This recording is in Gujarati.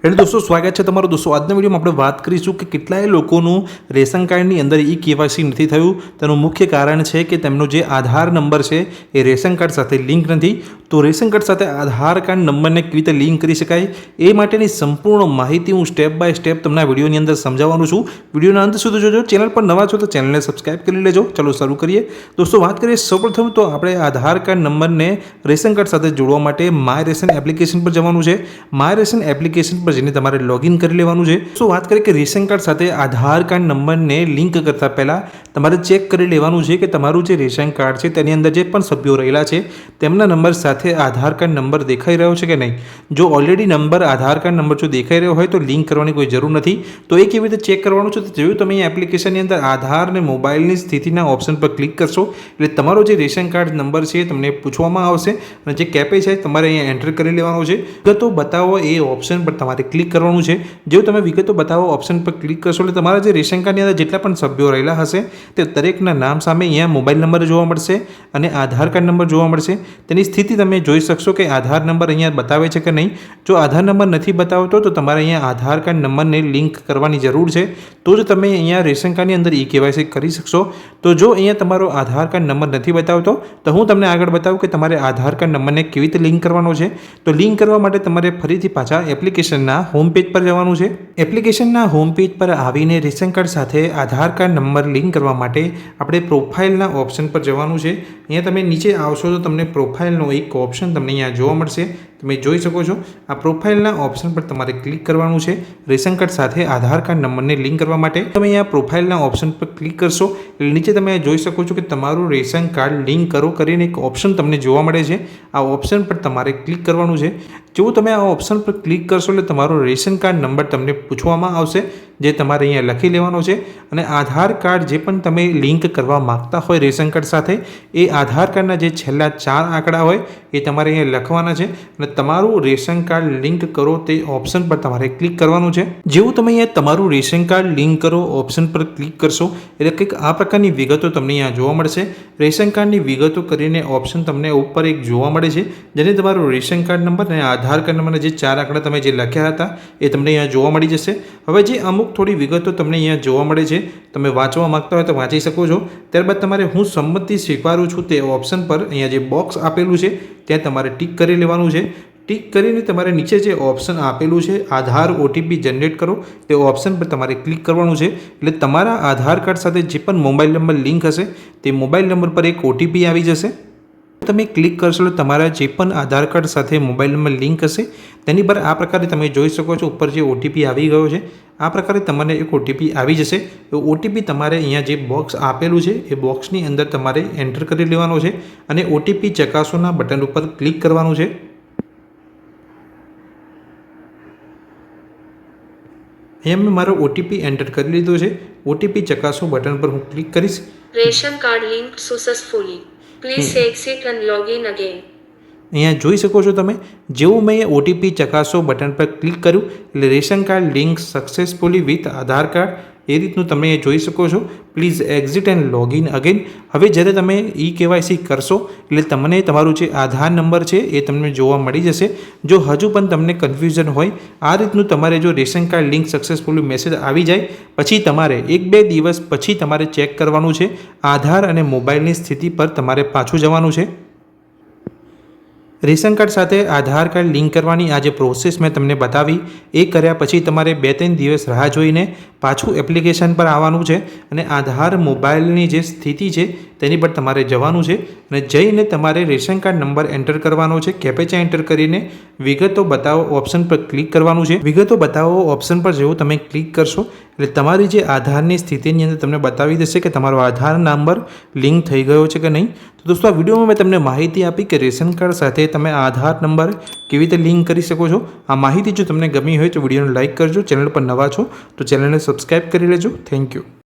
हेलो दोस्तों, स्वागत है तमाરું दोस्तों। આજના વિડીયોમાં આપણે વાત કરીશું કે કેટલાય લોકોનું રેશન કાર્ડની અંદર કેવાયસી નથી થયું। તેનું મુખ્ય કારણ છે કે તેમનો જે આધાર નંબર છે એ રેશન કાર્ડ સાથે લિંક નથી। તો રેશન કાર્ડ સાથે આધાર કાર્ડ નંબરને કેવી રીતે લિંક કરી શકાય એ માટેની સંપૂર્ણ માહિતી હું સ્ટેપ બાય સ્ટેપ તમને આ વિડીયોની અંદર સમજાવવાનું છું। વિડીયોના અંત સુધી જોજો। ચેનલ પર નવા છો તો ચેનલને સબસ્ક્રાઇબ કરી લેજો। ચલો શરૂ કરીએ दोस्तों। વાત કરીએ સૌપ્રથમ તો આપણે આધાર કાર્ડ નંબરને રેશન કાર્ડ સાથે જોડવા માટે માય રેશન એપ્લિકેશન પર જવાનું છે। માય રેશન એપ્લિકેશન पर जईने तमारे लॉगिन कर लेवानुं छे। तो बात करें कि रेशन कार्ड साथे आधार कार्ड नंबर ने लिंक करता पहला तमारे चेक करी लेवानुं छे कि तमारुं जे रेशन कार्ड छे तेनी अंदर जे पण सभ्यो रहेला छे तेमना नंबर साथे आधार कार्ड नंबर देखाई रह्यो छे कि नहीं। जो ऑलरेडी नंबर आधार कार्ड नंबर जो देखाई रह्यो होय तो लिंक करवानी कोई जरूर नथी। तो ए केवी रीते चेक करवानुं छे तो जोयुं तमे एप्लिकेशननी अंदर आधार ने मोबाइलनी स्थितिना ऑप्शन पर क्लिक करशो એટલે તમારો જે રેશન કાર્ડ નંબર છે તમને પૂછવામાં આવશે અને જે કેપે છે તમારે અહીંયા એન્ટર કરી લેવાનો છે। વિગતો બતાવો એ ઓપ્શન પર તમારે ક્લિક કરવાનું છે। જો તમે વિગતો બતાવો ઓપ્શન પર ક્લિક કરશો એટલે તમારા જે રેશન કાર્ડની અંદર જેટલા પણ સભ્યો રહેલા હશે તે દરેકના નામ સામે અહીંયા મોબાઈલ નંબર જોવા મળશે અને આધાર કાર્ડ નંબર જોવા મળશે। તેની સ્થિતિ તમે જોઈ શકશો કે આધાર નંબર અહીંયા બતાવે છે કે નહીં। જો આધાર નંબર નથી બતાવતો તો તમારે અહીંયા આધાર કાર્ડ નંબરને લિંક કરવાની જરૂર છે તો જ તમે અહીંયા રેશન કાર્ડની અંદર કેવાયસી કરી શકશો। તો જો અહીંયા તમારો આધાર કાર્ડ નંબર નથી બતાવતો તો હું તમને આગળ બતાવું કે તમારે આધાર કાર્ડ નંબરને કેવી રીતે લિંક કરવાનો છે। તો લિંક કરવા માટે તમારે ફરીથી પાછા એપ્લિકેશનના होम पेज पर जवानुं छे। एप्लिकेशनना होम पेज पर आवीने रेशन कार्ड साथे आधार कार्ड नंबर लिंक करवा माटे आपणे प्रोफाइलना ऑप्शन पर जवानुं छे। अहींया तमे नीचे आवशो तो तमने प्रोफाइलनो एक ऑप्शन तमने अहींया जोवा मळशे। તમે જોઈ શકો છો આ પ્રોફાઇલના ઓપ્શન પર તમારે ક્લિક કરવાનું છે રેશન કાર્ડ સાથે આધાર કાર્ડ નંબરને લિંક કરવા માટે। તમે અહીંયા પ્રોફાઇલના ઓપ્શન પર ક્લિક કરશો એટલે નીચે તમે જોઈ શકો છો કે તમારું રેશન કાર્ડ લિંક કરો કરીને એક ઓપ્શન તમને જોવા મળે છે। આ ઓપ્શન પર તમારે ક્લિક કરવાનું છે। જો તમે આ ઓપ્શન પર ક્લિક કરશો એટલે તમારો રેશન કાર્ડ નંબર તમને પૂછવામાં આવશે જે તમારે અહીંયા લખી લેવાનો છે અને આધાર કાર્ડ જે પણ તમે લિંક કરવા માંગતા હોય રેશન કાર્ડ સાથે એ આધાર કાર્ડના જે છેલ્લા 4 આંકડા હોય એ તમારે અહીંયા લખવાના છે અને તમારું રેશન કાર્ડ લિંક કરો તે ઓપ્શન પર તમારે ક્લિક કરવાનું છે। જેવું તમે અહીંયા તમારું રેશન કાર્ડ લિંક કરો ઓપ્શન પર ક્લિક કરશો એટલે કંઈક આ પ્રકારની વિગતો તમને અહીંયા જોવા મળશે। રેશન કાર્ડની વિગતો કરીને ઓપ્શન તમને ઉપર એક જોવા મળે છે જેને તમારું રેશન કાર્ડ નંબર અને આધાર કાર્ડ નંબરના જે 4 આંકડા તમે જે લખ્યા હતા એ તમને અહીંયા જોવા મળી જશે। હવે જે અમુક થોડી વિગતો તમને અહીંયા જોવા મળે છે તમે વાંચવા માંગતા હોય તો વાંચી શકો છો। ત્યારબાદ તમારે હું સંમતિ સ્વીકારું છું તે ઓપ્શન પર અહીંયા જે બોક્સ આપેલું છે ત્યાં તમારે ટિક કરી લેવાનું છે। ટિક કરીને તમારે નીચે જે ઓપ્શન આપેલું છે આધાર ઓટીપી જનરેટ કરો તે ઓપ્શન પર તમારે ક્લિક કરવાનું છે એટલે તમારા આધાર કાર્ડ સાથે જે પણ મોબાઈલ નંબર લિંક હશે તે મોબાઈલ નંબર પર એક ઓટીપી આવી જશે। તમે ક્લિક કરશો એટલે તમારા જે પણ આધાર કાર્ડ સાથે મોબાઈલ નંબર લિંક હશે તેની પર આ પ્રકારે તમે જોઈ શકો છો ઉપર જે ઓટીપી આવી ગયો છે આ પ્રકારે તમને એક ઓટીપી આવી જશે। તો ઓટીપી તમારે અહીંયા જે બોક્સ આપેલું છે એ બોક્સની અંદર તમારે એન્ટર કરી લેવાનો છે અને ઓટીપી ચકાસોના બટન ઉપર ક્લિક કરવાનું છે। અહીંયા મેં મારો ઓટીપી એન્ટર કરી લીધો છે। ઓટીપી ચકાસો બટન પર હું ક્લિક કરીશ। Ration card link successfully please exit and log in again. અહીંયા જોઈ શકો છો તમે જેવું મેં ઓટીપી ચકાસો બટન પર ક્લિક કર્યું એટલે ration card link successfully with Aadhaar card એ રીતનું તમે એ જોઈ શકો છો। Please exit and login again. હવે જ્યારે તમે કેવાયસી કરશો એટલે તમને તમારું જે આધાર નંબર છે એ તમને જોવા મળી જશે। જો હજુ પણ તમને કન્ફ્યુઝન હોય આ રીતનું તમારે જો ration card link successfully message આવી જાય પછી તમારે 1-2 દિવસ પછી તમારે ચેક કરવાનું છે આધાર અને મોબાઈલની સ્થિતિ પર તમારે પાછું જવાનું છે। રેશન કાર્ડ સાથે આધાર કાર્ડ લિંક કરવાની આ જે પ્રોસેસ મેં તમને બતાવી એ કર્યા પછી તમારે 2-3 દિવસ રાહ જોઈને પાછું એપ્લિકેશન પર આવવાનું છે અને આધાર મોબાઈલની જે સ્થિતિ છે તેની પર તમારે જવાનું છે અને જઈને તમારે રેશન કાર્ડ નંબર એન્ટર કરવાનો છે। કેપેચા એન્ટર કરીને વિગતો બતાવો ઓપ્શન પર ક્લિક કરવાનું છે। વિગતો બતાવો ઓપ્શન પર જેવું તમે ક્લિક કરશો એટલે તમારી જે આધારની સ્થિતિની અંદર તમને બતાવી દેશે કે તમારો આધાર નંબર લિંક થઈ ગયો છે કે નહીં। તો દોસ્તો આ વિડીયોમાં મેં તમને માહિતી આપી કે રેશન કાર્ડ સાથે તમે આધાર નંબર કેવી રીતે લિંક કરી શકો છો। આ માહિતી જો તમને ગમી હોય તો વિડીયોને લાઇક કરજો। ચેનલ પર નવા છો તો ચેનલને સબસ્ક્રાઈબ કરી લેજો। Thank you.